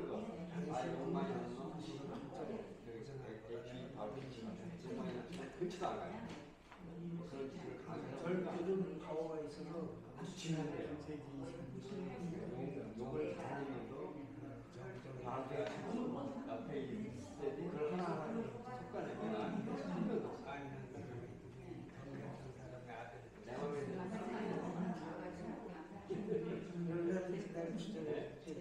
서울도 너무 많이 넣었나? 바로 근처도 안 가요. 그런 집을 가면 젊은 파워가 있어서 아주 진하네요. 욕을 잘하면서 나한테 옆에 있을 때도 그걸 하나하나 습관해보면 힘들어. 내 마음에 연락이 기다리고 시절에 시간을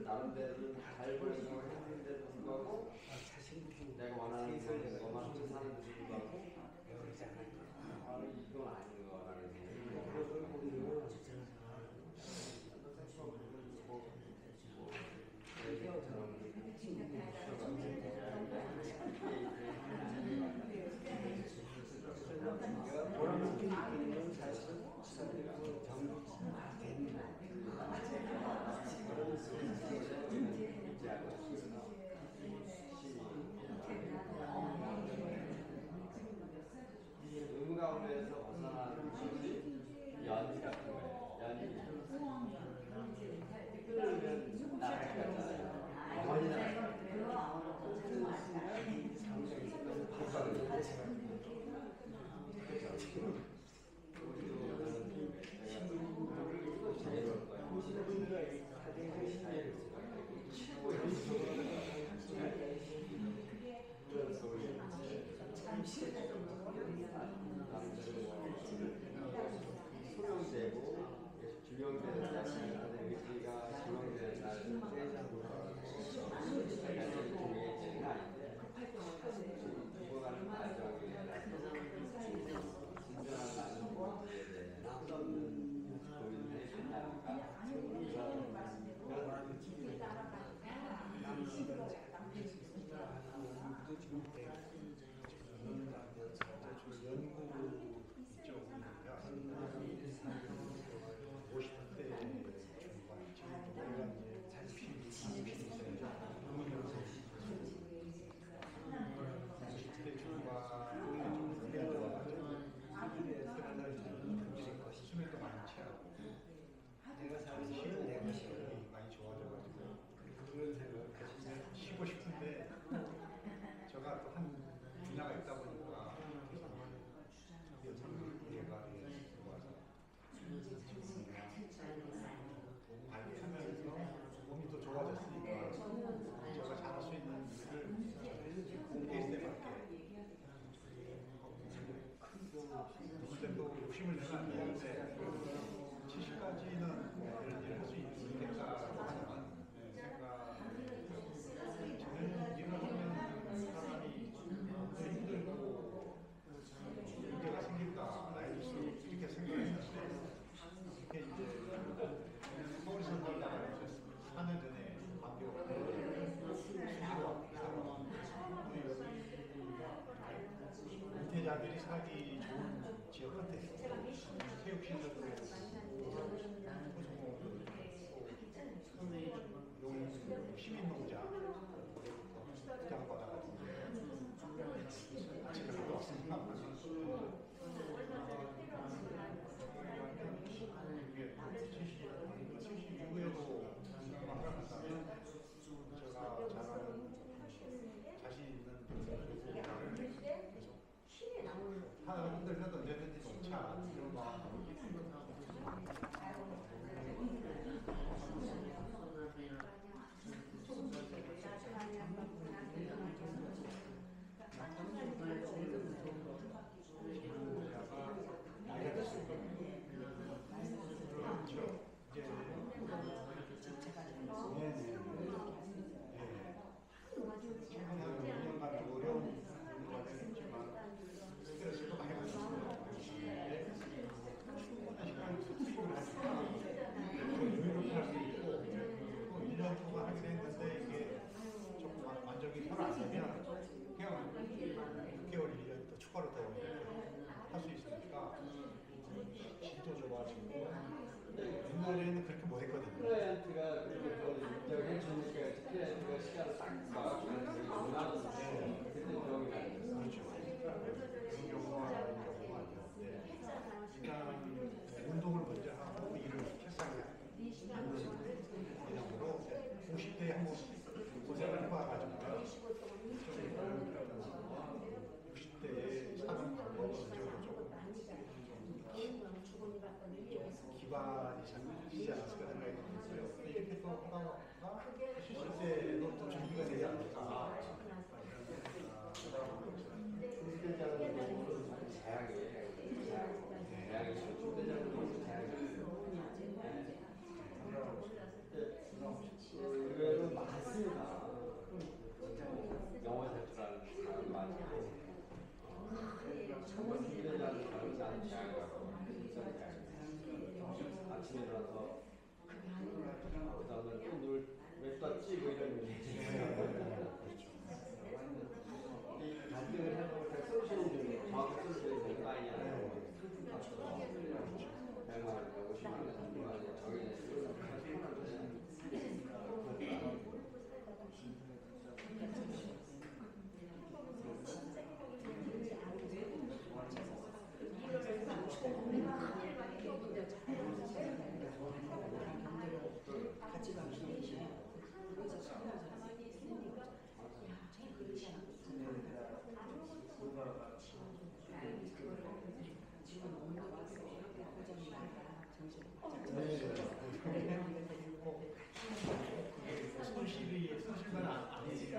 나름대로 잘 보내려고 했는데도 불구하고 내가 원하는 것만 혼자 사는 데도 불구하고 이건 아닌 거라는 보람을 느끼는 사실은 지사들과 정부가 되는 의무 가운데에서 벗어나는 것이 연이 같은 거예요. 연이 끌면 나갈 것 같잖아요. 연이 나갈 소명되고 규명되는 자신의 의지가 규명되는 날은 중요해지는 아닌데 죽어가는 과정에 진정한 나는 문제에 대해 없는 고민을 해주냐니까 연구 이쪽이니까 50대 중반 지금 우리가 이제 살필이 있어요. 50대 중반에 좀 크게 들어가지고 수면도 많이 취하고 내가 사는 시는 내가 시력이 많이 좋아져가지고 그런 생각을 가지고 쉬고 싶은데 제가 또 한 분야가 있다 보니까 얘가 들어와서 몸 관리하면서 몸이 또 좋아졌으니까 제가 잘할 수 있는 일을 케이스에 맞게 누구든 또 욕심을 내면 안 되는데 70까지는 이런 일을 할 수 있겠다라고 하는 생각. 저는 일을 하면 사람이 힘들고 문제가 생긴다, 나이 들수록 이렇게 생각했는데 이렇게 이제 서울에서 살다가 이제 4년 전에 바뀌었고 수지로 은퇴자들이 살기 좋은 지역 같았어요. 체육시설도 시민농장 부장 받아가지고 아침에 갔다 왔습니다. 이게 70 이후에도 생각한다면 제가 잘하는 자신 있는 공부를 계속 하나 힘들면 언제든지 놓자 이런 마음으로 나이가 됐으니까 그렇죠. 이제 한 5년간 어려운 과정이었지만 스트레스도 많이 받았습니다. 충분한 시간을 투입을 하니까 의미롭게 할 수 있고 또 1년 동안 하게 됐는데 이게 조금 만족이 서로 안 되면 그냥 6개월, 1년 또 추가로 더 할 수 있으니까 진짜 좋아지고 옛날에는 그렇게 못했거든요. 클라이언트가 그렇게 해주니까 클라이언트가 시간을 딱 막아주는 적이 원하는데 그때 경험이 많이 됐어요. 그렇죠. 그런 경우가 있는데 일단 아침에 일어나서 그다음에 또왜 떴지 뭐 이런 갈등을 해도 솔루션이 좀 정확한 솔루션이 되는 거 아니냐. 100만 원, 50만 원, 30만 원 손실만 아니지.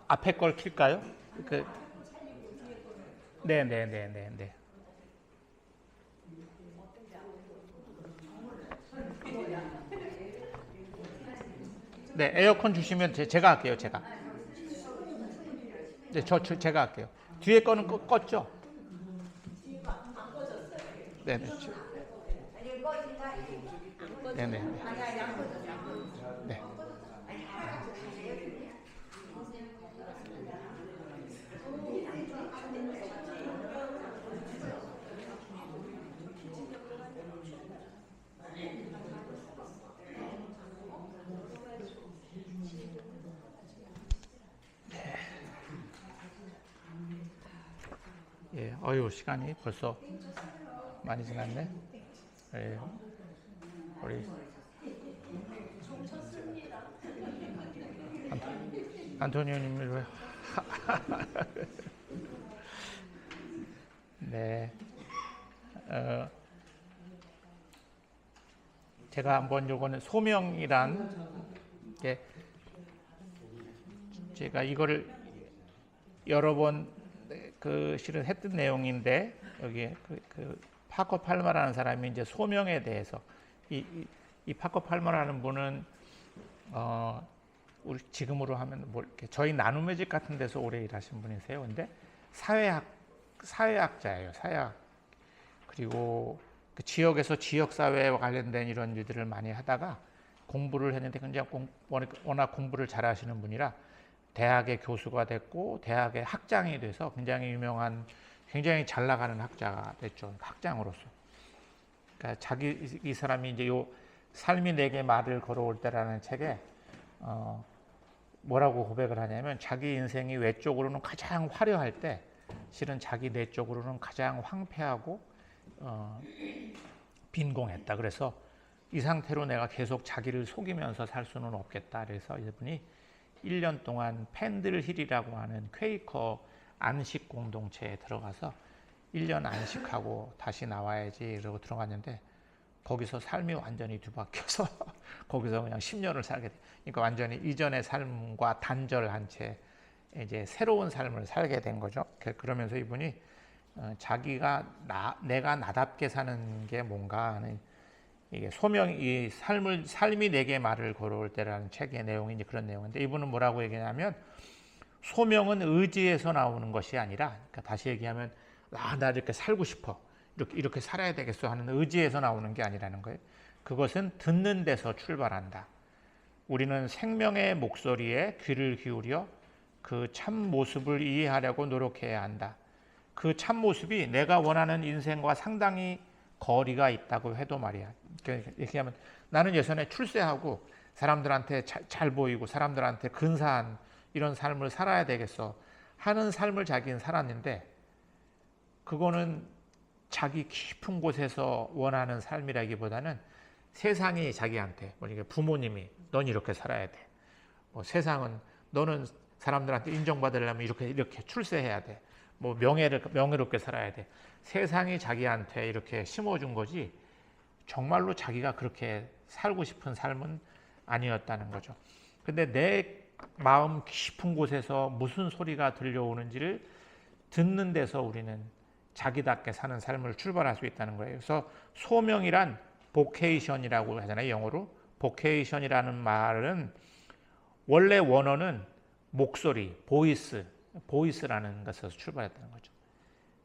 앞에 걸 킬까요? 네네네네. 네, 에어컨 주시면 제가 할게요, 제가. 네, 제가 할게요. 뒤에 거는 껐죠? 네네. 네네. 네. 예, 시간이 벌써 많이 지났네. 예, 우리 안토니오님이 왜? 네, 제가 한번 요거는 소명이란 게 제가 이거를 여러 번 실은 했던 내용인데 여기에 파커 팔머라는 사람이 이제 소명에 대해서 이 파커 팔머라는 분은 우리 지금으로 하면 뭐 이렇게 저희 나눔의 집 같은 데서 오래 일하신 분이세요. 근데 사회학자예요. 사회학. 그리고 그 지역에서 지역 사회와 관련된 이런 일들을 많이 하다가 공부를 했는데 굉장히 워낙 공부를 잘하시는 분이라 대학의 교수가 됐고 대학의 학장이 돼서 굉장히 유명한 굉장히 잘 나가는 학자가 됐죠. 학장으로서. 그러니까 이 사람이 이제 요 삶이 내게 말을 걸어올 때라는 책에 뭐라고 고백을 하냐면 자기 인생이 외적으로는 가장 화려할 때 실은 자기 내적으로는 가장 황폐하고 빈공했다. 그래서 이 상태로 내가 계속 자기를 속이면서 살 수는 없겠다. 그래서 이분이 1년 동안 팬들힐이라고 하는 퀘이커 안식 공동체에 들어가서 1년 안식하고 다시 나와야지 이러고 들어갔는데 거기서 삶이 완전히 뒤바뀌어서 거기서 그냥 10년을 살게 돼. 그러니까 완전히 이전의 삶과 단절한 채 이제 새로운 삶을 살게 된 거죠. 그러면서 이분이 자기가 내가 나답게 사는 게 뭔가 하는 이게 이 삶이 내게 말을 걸어올 때라는 책의 내용이 이제 그런 내용인데 이분은 뭐라고 얘기하냐면 소명은 의지에서 나오는 것이 아니라 그러니까 다시 얘기하면 나 이렇게 살고 싶어 이렇게 살아야 되겠어 하는 의지에서 나오는 게 아니라는 거예요. 그것은 듣는 데서 출발한다. 우리는 생명의 목소리에 귀를 기울여 그 참 모습을 이해하려고 노력해야 한다. 그 참 모습이 내가 원하는 인생과 상당히 거리가 있다고 해도 말이야. 이렇게 하면 나는 예전에 출세하고 사람들한테 잘 보이고 사람들한테 근사한 이런 삶을 살아야 되겠어 하는 삶을 자기는 살았는데 그거는 자기 깊은 곳에서 원하는 삶이라기보다는 세상이 자기한테, 부모님이 넌 이렇게 살아야 돼. 세상은 너는 사람들한테 인정받으려면 이렇게 출세해야 돼. 명예롭게 살아야 돼. 세상이 자기한테 이렇게 심어준 거지 정말로 자기가 그렇게 살고 싶은 삶은 아니었다는 거죠. 근데 내 마음 깊은 곳에서 무슨 소리가 들려오는지를 듣는 데서 우리는 자기답게 사는 삶을 출발할 수 있다는 거예요. 그래서 소명이란 보케이션이라고 하잖아요. 영어로. 보케이션이라는 말은 원래 원어는 목소리, 보이스라는 것에서 출발했다는 거죠.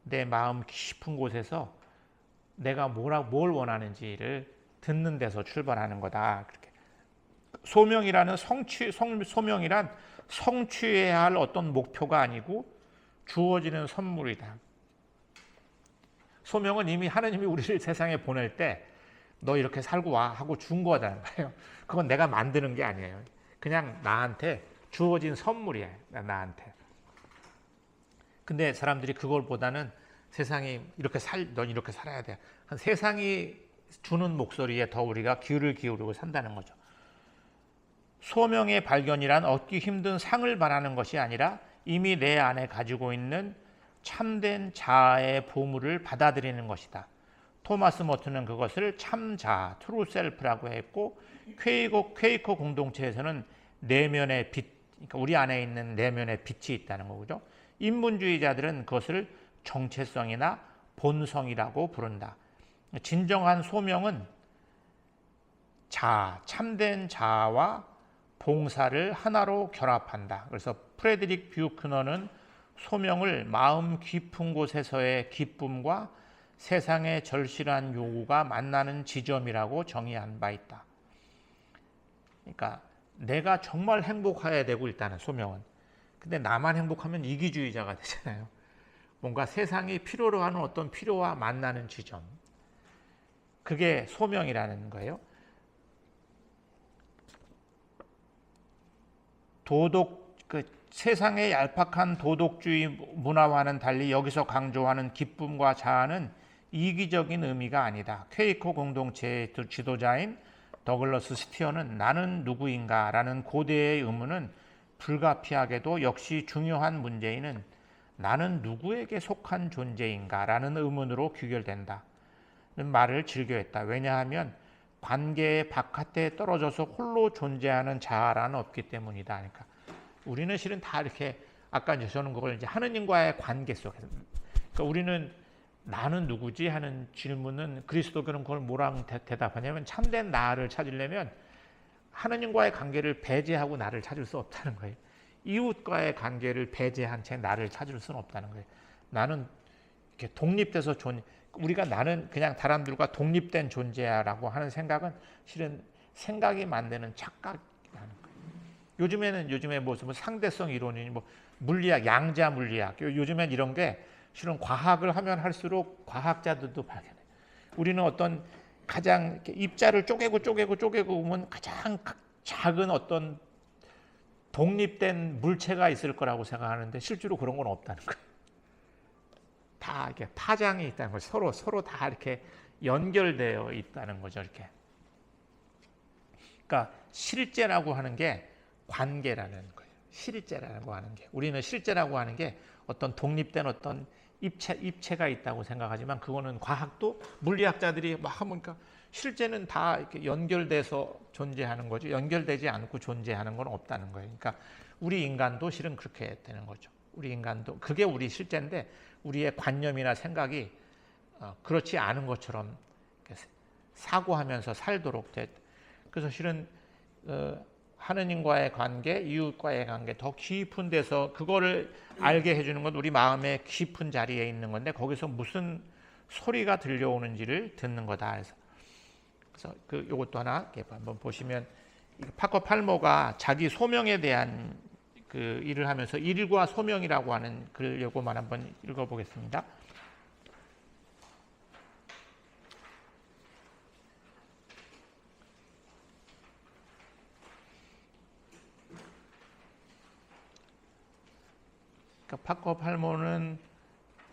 내 마음 깊은 곳에서 내가 뭘 원하는지를 듣는 데서 출발하는 거다. 그렇게. 소명이란 성취해야 할 어떤 목표가 아니고 주어지는 선물이다. 소명은 이미 하나님이 우리를 세상에 보낼 때 너 이렇게 살고 와 하고 준 거다는 거예요. 그건 내가 만드는 게 아니에요. 그냥 나한테 주어진 선물이에요. 나한테. 근데 사람들이 그걸보다는 세상이 넌 이렇게 살아야 돼. 세상이 주는 목소리에 더 우리가 귀를 기울이고 산다는 거죠. 소명의 발견이란 얻기 힘든 상을 바라는 것이 아니라 이미 내 안에 가지고 있는 참된 자아의 보물을 받아들이는 것이다. 토마스 머튼은 그것을 참자아, 트루 셀프라고 했고 퀘이커 공동체에서는 내면의 빛, 그러니까 우리 안에 있는 내면의 빛이 있다는 거죠. 인문주의자들은 그것을 정체성이나 본성이라고 부른다. 진정한 소명은 참된 자아와 봉사를 하나로 결합한다. 그래서 프레드릭 뷰크너는 소명을 마음 깊은 곳에서의 기쁨과 세상의 절실한 요구가 만나는 지점이라고 정의한 바 있다. 그러니까 내가 정말 행복해야 되고 일단은 소명은. 근데 나만 행복하면 이기주의자가 되잖아요. 뭔가 세상이 필요로 하는 어떤 필요와 만나는 지점. 그게 소명이라는 거예요. 세상의 얄팍한 도덕주의 문화와는 달리 여기서 강조하는 기쁨과 자아는 이기적인 의미가 아니다. 퀘이커 공동체의 지도자인 더글러스 스티어는 나는 누구인가 라는 고대의 의문은 불가피하게도 역시 중요한 문제인은 나는 누구에게 속한 존재인가 라는 의문으로 귀결된다. 말을 즐겨했다. 왜냐하면 관계의 바깥에 떨어져서 홀로 존재하는 자아라는 없기 때문이다. 그러니까 우리는 실은 다 이렇게 아까 저는 그걸 이제 하느님과의 관계 속에서 그러니까 우리는 나는 누구지 하는 질문은 그리스도교는 그걸 뭐랑 대답하냐면 참된 나를 찾으려면 하느님과의 관계를 배제하고 나를 찾을 수 없다는 거예요. 이웃과의 관계를 배제한 채 나를 찾을 수는 없다는 거예요. 나는 이렇게 독립돼서 우리가 나는 그냥 사람들과 독립된 존재야라고 하는 생각은 실은 생각이 만드는 착각이라는 거예요. 요즘에 무슨 상대성 이론이니 물리학, 양자 물리학, 요즘엔 이런 게 실은 과학을 하면 할수록 과학자들도 발견해. 우리는 어떤 가장 입자를 쪼개고 보면 가장 작은 어떤 독립된 물체가 있을 거라고 생각하는데 실제로 그런 건 없다는 거예요. 다 이렇게 파장이 있다는 거죠. 서로 다 이렇게 연결되어 있다는 거죠. 이렇게. 그러니까 실제라고 하는 게 관계라는 거예요. 실제라고 하는 게. 우리는 실제라고 하는 게 어떤 독립된 어떤 입체가 있다고 생각하지만 그거는 과학도 물리학자들이 막 하니까 실제는 다 이렇게 연결돼서 존재하는 거죠. 연결되지 않고 존재하는 건 없다는 거예요. 그러니까 우리 인간도 실은 그렇게 되는 거죠. 우리 인간도 그게 우리 실제인데 우리의 관념이나 생각이 그렇지 않은 것처럼 사고하면서 살도록 됐. 그래서 실은 하느님과의 관계, 이웃과의 관계 더 깊은 데서 그거를 알게 해주는 건 우리 마음의 깊은 자리에 있는 건데 거기서 무슨 소리가 들려오는지를 듣는 거다. 그래서 요것도 하나 한번 보시면 파커 팔머가 자기 소명에 대한 그 일을 하면서 일과 소명이라고 하는 글 요거만 한번 읽어보겠습니다. 그러니까 파커 팔모는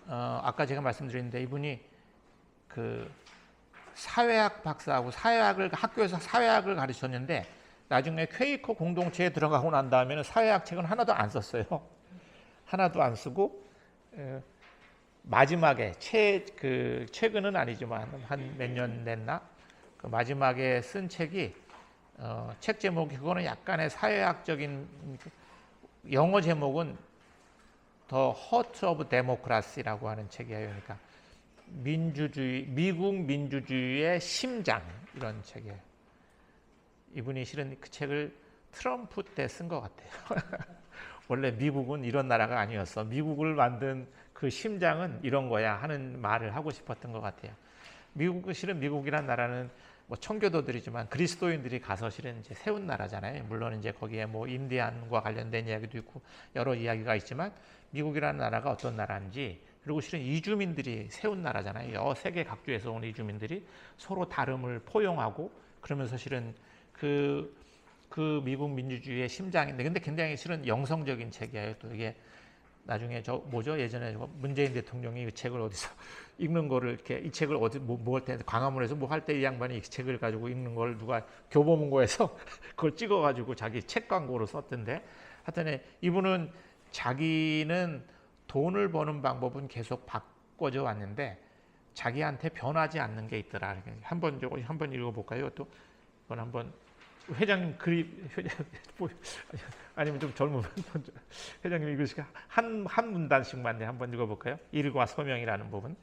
아까 제가 말씀드렸는데 이분이 그 사회학 박사하고 학교에서 사회학을 가르쳤는데 나중에 퀘이커 공동체에 들어가고 난 다음에는 사회학 책은 하나도 안 썼어요. 하나도 안 쓰고 마지막에 최근은 아니지만 한 몇 년 됐나 그 마지막에 쓴 책이 책 제목이 그거는 약간의 사회학적인 영어 제목은 The Heart of Democracy라고 하는 책이에요. 그러니까 미국 민주주의의 심장 이런 책이에요. 이분이 실은 그 책을 트럼프 때 쓴 것 같아요. 원래 미국은 이런 나라가 아니었어. 미국을 만든 그 심장은 이런 거야 하는 말을 하고 싶었던 것 같아요. 실은 미국이란 나라는 뭐 청교도들이지만 그리스도인들이 가서 실은 이제 세운 나라잖아요. 물론 이제 거기에 뭐 인디안과 관련된 이야기도 있고 여러 이야기가 있지만 미국이라는 나라가 어떤 나라인지 그리고 실은 이주민들이 세운 나라잖아요. 세계 각주에서 온 이주민들이 서로 다름을 포용하고 그러면서 실은 그 미국 민주주의의 심장인데 근데 굉장히 실은 영성적인 책이에요. 또 이게 나중에 예전에 문재인 대통령이 이 책을 어디서 읽는 거를 이렇게 이 책을 어디 뭐 할 때 광화문에서 뭐 할 때 이 양반이 이 책을 가지고 읽는 걸 누가 교보문고에서 그걸 찍어가지고 자기 책 광고로 썼던데 하여튼 이분은 자기는 돈을 버는 방법은 계속 바꿔져 왔는데 자기한테 변하지 않는 게 있더라. 한번 읽어볼까요? 또 이건 한번 회장님 아니면 좀 젊으면 회장님 읽으시까 한 문단씩만 한번 읽어볼까요? 일과 소명이라는 부분.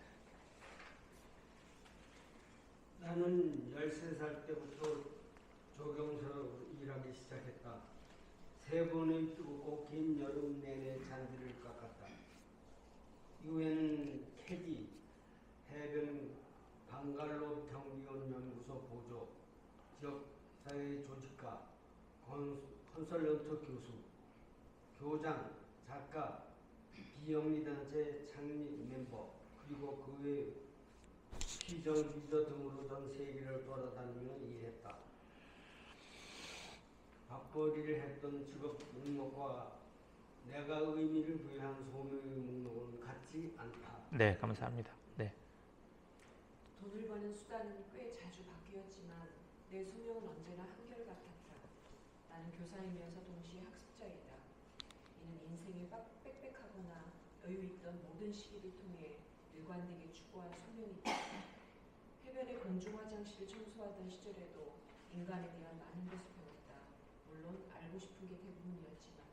나는 13살 때부터 조경사로 일하기 시작했다. 3번의 뜨겁고 긴 여름 내내 잔디를 깎았다. 이후에는 캐디, 해변 방갈로 경비원 연구소 보조, 지역사회 조직가, 컨설런트 교수, 교장, 작가, 비영리단체 창립 멤버, 그리고 그 외 피정 리더 등으로 전 세계를 돌아다니며 일했다. 밥벌이를 했던 직업 목록과 내가 의미를 부여한 소명의 목록은 같지 않다. 네, 감사합니다. 네. 돈을 버는 수단은 꽤 자주 바뀌었지만 내 소명은 언제나 한결같았다. 나는 교사이면서 동시에 학습자이다. 이는 인생이 빽빽하거나 여유있던 모든 시기를 통해 일관되게 추구한 소명이다. 해변의 공중 화장실을 청소하던 시절에도 인간에 대한 많은 것을 배웠다. 물론 알고 싶은 게 대부분이었지만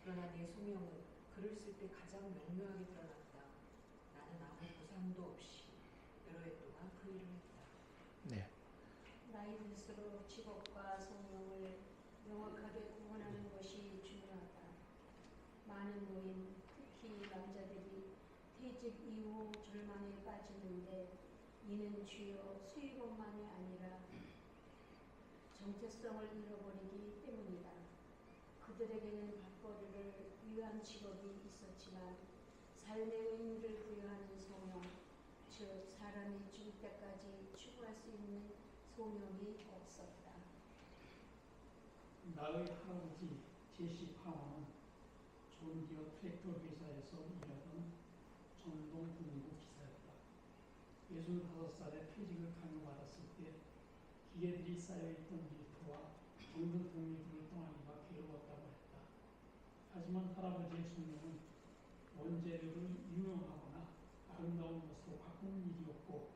그러나 내 소명은 글을 쓸 때 가장 명료하게 드러났다. 나는 아무 보상도 없이 여러 해 동안 그 일을 했다. 네. 나이 들수록 직업과 소명을 명확하게 구분하는 것이 중요하다. 많은 노인, 특히 남자들이 퇴직 이후 절망에 빠지는데 이는 주요 수익원만이 아니라 정체성을 잃어버리기 때문이다. 그들에게는 밥벌이를 위한 직업이 있었지만 삶의 의미를 부여하는 소명, 즉 사람이 죽을 때까지 추구할 수 있는 소명이 없었다. 나의 할아버지 제시 파머는 존 디어 트랙터 회사에서 일하던 전동 공구 기사였다. 65살에 퇴직을 강요받았을 때 기계들이 쌓여있던 리프와 정든 독립을 떠나기가 괴로웠다고 했다. 하지만 할아버지의 소명은 원재료를 유용하거나 아름다운 것으로 바꾸는 일이었고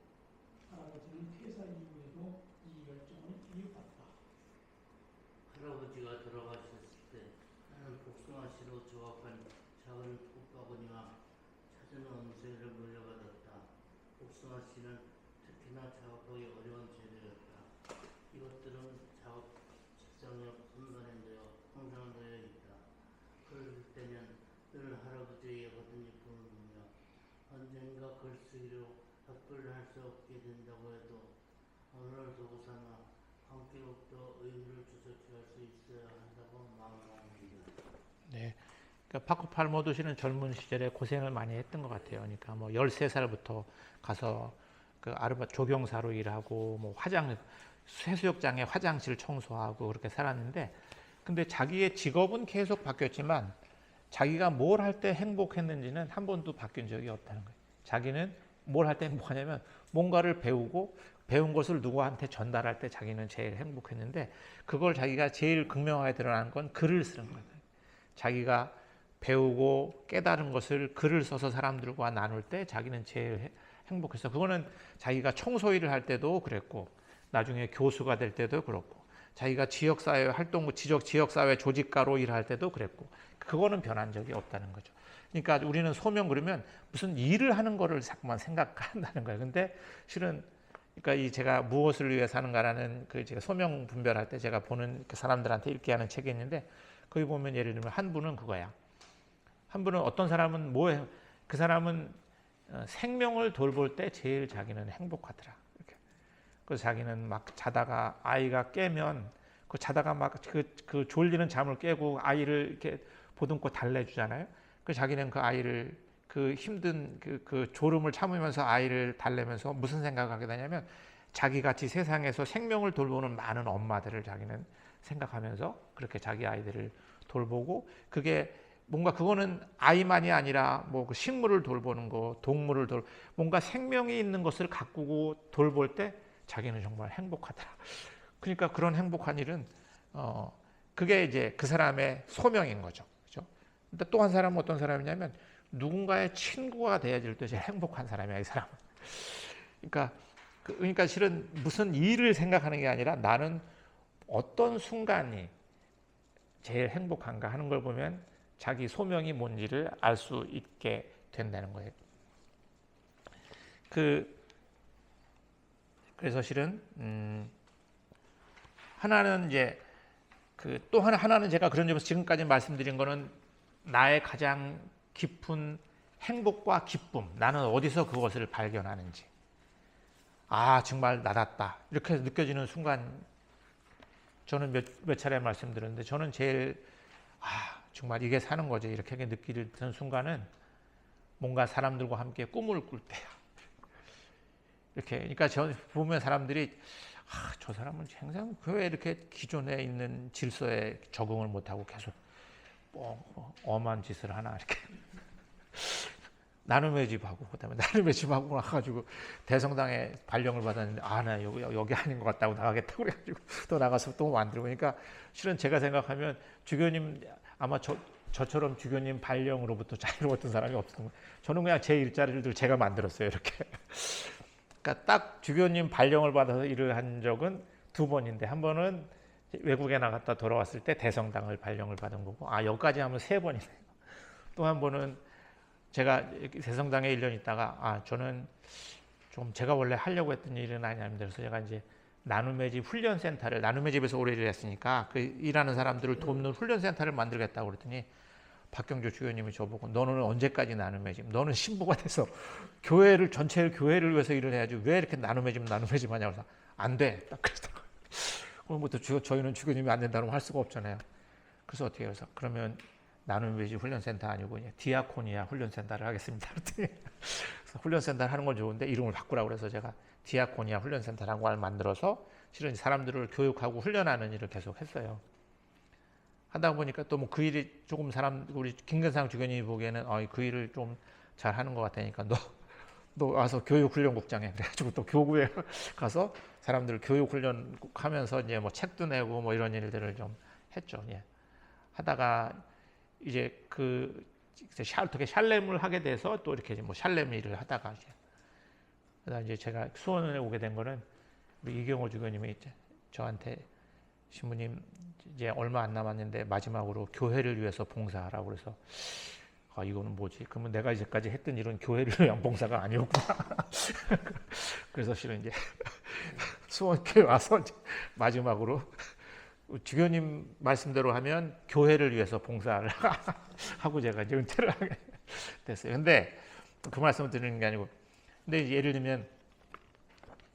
할아버지는 퇴사 이후에도 이 열정을 이어갔다. 할아버지가 돌아가셨을 때 나는 복숭아씨로 조합한 작은 톱바구니와 찾은 엄새를 물려받았다. 복숭아씨는 특히나 작업하기 어려운 재료였다. 이것들은 작업 책상 옆 선반에 항상 놓여 있다. 그럴 때면 늘 할아버지의 겉잎을 보며 언젠가 글쓰기로 답글을 할 수 없게 된다고 해도 오늘 두고 삼아 함께로부터 의미를 주석할 수 있어야 한다고 마음먹습니다. 네. 그러니까 파커 팔모도 실은 젊은 시절에 고생을 많이 했던 것 같아요. 그러니까 뭐 13살부터 가서 그 조경사로 일하고 뭐 해수욕장에 화장실 청소하고 그렇게 살았는데 근데 자기의 직업은 계속 바뀌었지만 자기가 뭘 할 때 행복했는지는 한 번도 바뀐 적이 없다는 거예요. 자기는 뭘 할 때 행복하냐면 뭔가를 배우고 배운 것을 누구한테 전달할 때 자기는 제일 행복했는데 그걸 자기가 제일 극명하게 드러나는 건 글을 쓰는 거예요. 자기가 배우고 깨달은 것을 글을 써서 사람들과 나눌 때 자기는 제일 행복했어. 그거는 자기가 청소일을 할 때도 그랬고 나중에 교수가 될 때도 그렇고 자기가 지역사회 활동, 지역사회 조직가로 일할 때도 그랬고 그거는 변한 적이 없다는 거죠. 그러니까 우리는 소명 그러면 무슨 일을 하는 거를 자꾸만 생각한다는 거예요. 근데 실은 그러니까 이 제가 무엇을 위해 사는가라는 그 제가 소명 분별할 때 제가 보는 그 사람들한테 읽게 하는 책이 있는데 거기 보면 예를 들면 한 분은 그거야. 한 분은 어떤 사람은 뭐예요? 그 사람은 생명을 돌볼 때 제일 자기는 행복하더라. 이렇게. 그래서 자기는 막 자다가 아이가 깨면 그 자다가 막 그 졸리는 잠을 깨고 아이를 이렇게 보듬고 달래주잖아요. 그 자기는 그 아이를 그 힘든 그 졸음을 참으면서 아이를 달래면서 무슨 생각을 하게 되냐면 자기같이 세상에서 생명을 돌보는 많은 엄마들을 자기는 생각하면서 그렇게 자기 아이들을 돌보고 그게 뭔가 그거는 아이만이 아니라 뭐 그 식물을 돌보는 거, 동물을 뭔가 생명이 있는 것을 가꾸고 돌볼 때 자기는 정말 행복하더라. 그러니까 그런 행복한 일은 그게 이제 그 사람의 소명인 거죠. 그렇죠? 근데 또 한 사람은 어떤 사람이냐면 누군가의 친구가 돼야 될 때 제일 행복한 사람이야, 이 사람은. 그러니까 실은 무슨 일을 생각하는 게 아니라 나는 어떤 순간이 제일 행복한가 하는 걸 보면 자기 소명이 뭔지를 알 수 있게 된다는 거예요. 그래서 실은 하나는 이제 또 하나는 제가 그런 점에서 지금까지 말씀드린 거는 나의 가장 깊은 행복과 기쁨, 나는 어디서 그것을 발견하는지, 아 정말 나답다 이렇게 느껴지는 순간, 저는 몇 차례 말씀드렸는데 저는 제일 정말 이게 사는 거지 이렇게 느끼는 순간은 뭔가 사람들과 함께 꿈을 꿀 때야. 이렇게 그러니까 저 보면 사람들이 저 사람은 항상 왜 이렇게 기존에 있는 질서에 적응을 못하고 계속 엄한 짓을 하나 이렇게 나눔의 집하고 그다음에 나눔의 집하고 나가지고 대성당에 발령을 받았는데 나 여기 아닌 것 같다고 나가겠다고 그래가지고 또 나가서 또 만들고. 그러니까 실은 제가 생각하면 주교님 아마 저처럼 주교님 발령으로부터 자유로웠던 사람이 없었던 거예요. 저는 그냥 제 일자리를 제가 만들었어요 이렇게. 그러니까 딱 주교님 발령을 받아서 일을 한 적은 2번인데 한 번은 외국에 나갔다 돌아왔을 때 대성당을 발령을 받은 거고 여기까지 하면 3번이네요. 또 한 번은 제가 대성당에 1년 있다가 저는 좀 제가 원래 하려고 했던 일은 아니었는데 그래서 제가 이제 나눔의 집 훈련센터를, 나눔의 집에서 오래 일을 했으니까 그 일하는 사람들을 돕는 훈련센터를 만들겠다고 그랬더니 박경조 주교님이 저보고 너는 언제까지 나눔의 집, 너는 신부가 돼서 전체 교회를 위해서 일을 해야지 왜 이렇게 나눔의 집 하냐고. 그래서 안 돼 딱 그러더라고요. 그럼부터 저희는 주교님이 안 된다고 할 수가 없잖아요. 그래서 어떻게 해서 그러면 나눔의 집 훈련센터 아니고 디아코니아 훈련센터를 하겠습니다. 그래서 훈련센터를 하는 건 좋은데 이름을 바꾸라고 그래서 제가 디아코니아 훈련센터라는 걸 만들어서 실은 사람들을 교육하고 훈련하는 일을 계속 했어요. 하다 보니까 또 뭐 그 일이 조금 우리 김근상 주교님이 보기에는 그 일을 좀 잘하는 것 같으니까 너 와서 교육훈련국장에 그래가지고 또 교구에 가서 사람들 교육훈련하면서 이제 뭐 책도 내고 뭐 이런 일들을 좀 했죠. 예. 하다가 이제 어떻게 샬렘을 하게 돼서 또 이렇게 뭐 샬렘 일을 하다가 이제 제가 수원에 오게 된 거는 우리 이경호 주교님이 저한테 신부님 이제 얼마 안 남았는데 마지막으로 교회를 위해서 봉사하라고 그래서 이거는 뭐지? 그러면 내가 이제까지 했던 일은 교회를 위한 봉사가 아니었구나. 그래서 실은 이제 수원교회 와서 이제 마지막으로 주교님 말씀대로 하면 교회를 위해서 봉사를 하고 제가 이제 은퇴를 하게 됐어요. 근데 그 말씀을 드리는 게 아니고, 근데 이제 예를 들면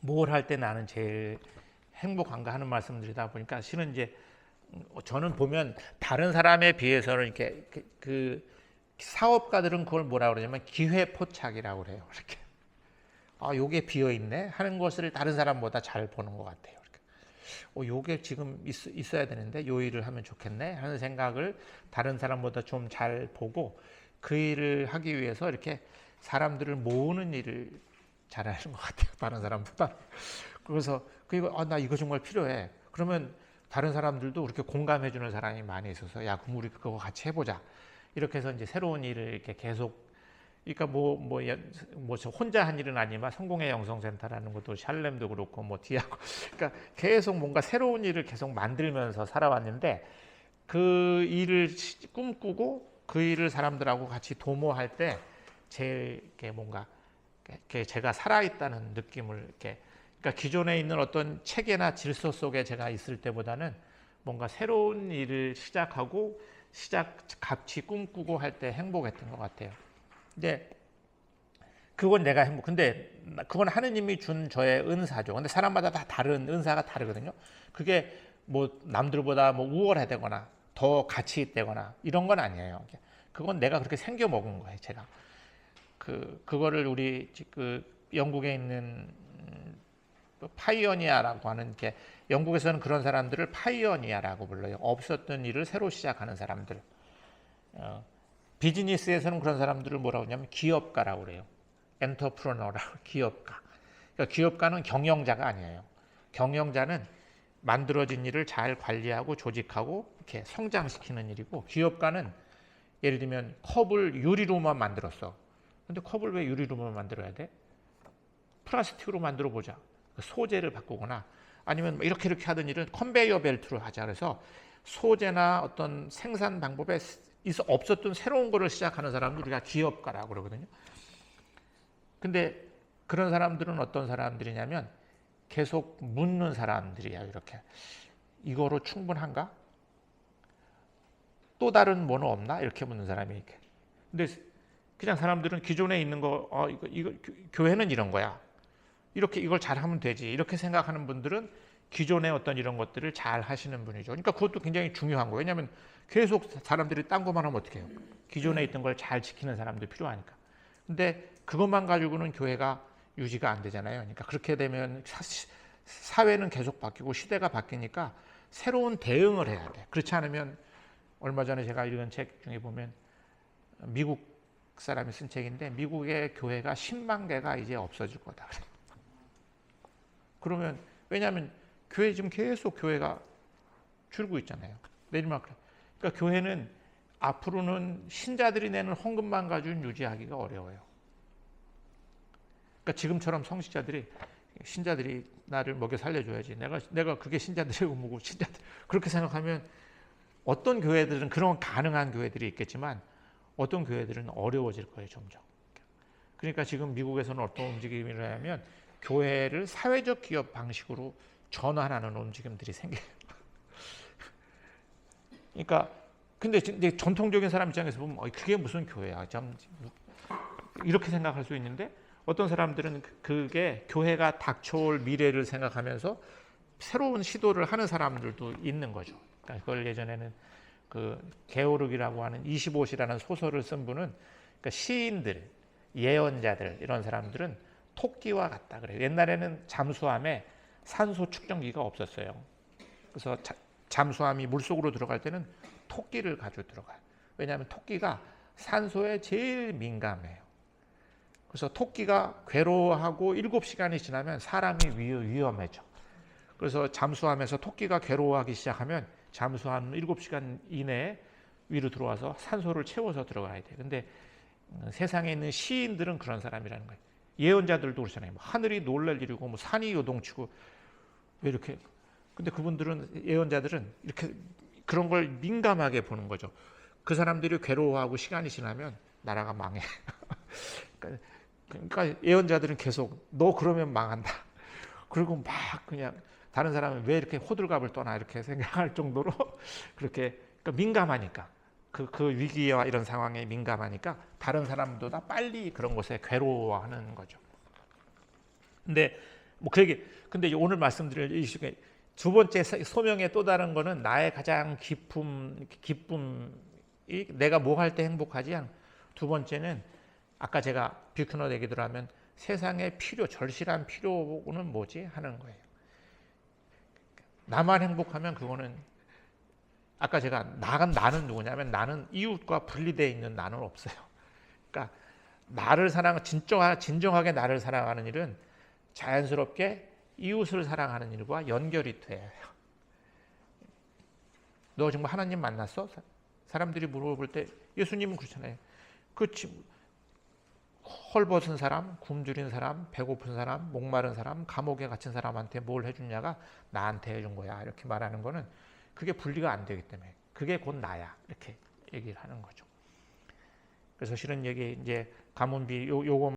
뭘 할 때 나는 제일 행복한가 하는 말씀을 드리다 보니까 실은 이제 저는 보면 다른 사람에 비해서는 이렇게 그 사업가들은 그걸 뭐라 그러냐면 기회 포착이라고 그래요. 이렇게 요게 비어 있네 하는 것을 다른 사람보다 잘 보는 것 같아요. 이렇게. 요게 지금 있어야 되는데 요 일을 하면 좋겠네 하는 생각을 다른 사람보다 좀 잘 보고 그 일을 하기 위해서 이렇게 사람들을 모으는 일을 잘하는 것 같아요. 다른 사람보다. 그래서 그리고 나 이거 정말 필요해. 그러면 다른 사람들도 그렇게 공감해 주는 사람이 많이 있어서 야 그럼 우리 그거 같이 해보자. 이렇게 해서 이제 새로운 일을 이렇게 계속 그러니까 저 혼자 한 일은 아니지만 성공의 영성센터라는 것도 샬렘도 그렇고 뭐 디아고 그러니까 계속 뭔가 새로운 일을 계속 만들면서 살아왔는데 그 일을 꿈꾸고 그 일을 사람들하고 같이 도모할 때 제일 이렇게 뭔가 이렇게 제가 살아있다는 느낌을 이렇게 그러니까 기존에 있는 어떤 체계나 질서 속에 제가 있을 때보다는 뭔가 새로운 일을 시작하고 같이 꿈꾸고 할 때 행복했던 것 같아요. 근데 그건 내가 근데 그건 하느님이 준 저의 은사죠. 근데 사람마다 다 다른 은사가 다르거든요. 그게 뭐 남들보다 뭐 우월하다거나 더 가치 있다거나 이런 건 아니에요. 그건 내가 그렇게 생겨 먹은 거예요. 제가 그거를 우리 그 영국에 있는 파이오니아라고 하는 게 영국에서는 그런 사람들을 파이오니아라고 불러요. 없었던 일을 새로 시작하는 사람들. 비즈니스에서는 그런 사람들을 뭐라고 하냐면 기업가라고 그래요. 엔터프레너라고 기업가. 그러니까 기업가는 경영자가 아니에요. 경영자는 만들어진 일을 잘 관리하고 조직하고 이렇게 성장시키는 일이고 기업가는 예를 들면 컵을 유리로만 만들었어. 근데 컵을 왜 유리로만 만들어야 돼? 플라스틱으로 만들어 보자. 소재를 바꾸거나 아니면 이렇게 하던 일은 컨베이어 벨트로 하자. 그래서 소재나 어떤 생산 방법에 없었던 새로운 거를 시작하는 사람들 우리가 기업가라고 그러거든요. 근데 그런 사람들은 어떤 사람들이냐면 계속 묻는 사람들이야. 이렇게 이거로 충분한가? 또 다른 뭐는 없나? 이렇게 묻는 사람이 이렇게. 근데 그냥 사람들은 기존에 있는 거 이거 교회는 이런 거야. 이렇게 이걸 잘하면 되지. 이렇게 생각하는 분들은 기존의 어떤 이런 것들을 잘 하시는 분이죠. 그러니까 그것도 굉장히 중요한 거예요. 왜냐하면 계속 사람들이 딴 것만 하면 어떻게 해요? 기존에 있던 걸 잘 지키는 사람들 필요하니까. 근데 그것만 가지고는 교회가 유지가 안 되잖아요. 그러니까 그렇게 되면 사회는 계속 바뀌고 시대가 바뀌니까 새로운 대응을 해야 돼. 그렇지 않으면 얼마 전에 제가 읽은 책 중에 보면 미국 사람이 쓴 책인데 미국의 교회가 10만 개가 이제 없어질 거다. 그러면 왜냐하면 교회 지금 계속 교회가 줄고 있잖아요. 내리막 그러니까 교회는 앞으로는 신자들이 내는 헌금만 가지고는 유지하기가 어려워요. 그러니까 지금처럼 신자들이 나를 먹여 살려줘야지. 내가 그게 신자들의 의무고 신자들 그렇게 생각하면 어떤 교회들은 그런 가능한 교회들이 있겠지만 어떤 교회들은 어려워질 거예요, 점점. 그러니까 지금 미국에서는 어떤 움직임을 하냐면 교회를 사회적 기업 방식으로 전환하는 움직임들이 생겨요. 그러니까 근데 이제 전통적인 사람 입장에서 보면 그게 무슨 교회야? 참 이렇게 생각할 수 있는데 어떤 사람들은 그게 교회가 닥쳐올 미래를 생각하면서 새로운 시도를 하는 사람들도 있는 거죠. 그러니까 그걸 예전에는 그 게오르기라고 하는 25시라는 소설을 쓴 분은 그러니까 시인들, 예언자들 이런 사람들은 토끼와 같다 그래요. 옛날에는 잠수함에 산소 측정기가 없었어요. 그래서 잠수함이 물속으로 들어갈 때는 토끼를 가지고 들어가요. 왜냐하면 토끼가 산소에 제일 민감해요. 그래서 토끼가 괴로워하고 7시간이 지나면 사람이 위험해져. 그래서 잠수함에서 토끼가 괴로워하기 시작하면 잠수함 7시간 이내에 위로 들어와서 산소를 채워서 들어가야 돼요. 근데 세상에 있는 시인들은 그런 사람이라는 거예요. 예언자들도 그렇잖아요. 하늘이 놀랄 일이고 산이 요동치고 왜 이렇게 근데 그분들은 예언자들은 이렇게 그런 걸 민감하게 보는 거죠. 그 사람들이 괴로워하고 시간이 지나면 나라가 망해. 그러니까 예언자들은 계속 너 그러면 망한다. 그리고 막 그냥 다른 사람은 왜 이렇게 호들갑을 떠나 이렇게 생각할 정도로 그렇게 그러니까 민감하니까 그 위기와 이런 상황에 민감하니까 다른 사람보다 빨리 그런 것에 괴로워하는 거죠. 근데 뭐 그게 근데 오늘 말씀드릴 이 시간에 두 번째 소명의 또 다른 거는 나의 가장 기쁨이 내가 뭐 할 때 행복하지? 두 번째는 아까 제가 뷰큐너 얘기대로 하면 세상의 절실한 필요는 뭐지? 하는 거예요. 나만 행복하면 그거는 아까 제가 나는 누구냐면 나는 이웃과 분리되어 있는 나는 없어요. 그러니까 나를 진정하게 나를 사랑하는 일은 자연스럽게 이웃을 사랑하는 일과 연결이 돼요. 너 정말 하나님 만났어? 사람들이 물어볼 때 예수님은 그렇잖아요. 헐벗은 사람, 굶주린 사람, 배고픈 사람, 목마른 사람, 감옥에 갇힌 사람한테 뭘 해주냐가 나한테 해준 거야. 이렇게 말하는 거는 그게 분리가 안 되기 때문에 그게 곧 나야. 이렇게 얘기를 하는 거죠. 그래서 실은 여기 이제 가문비 요거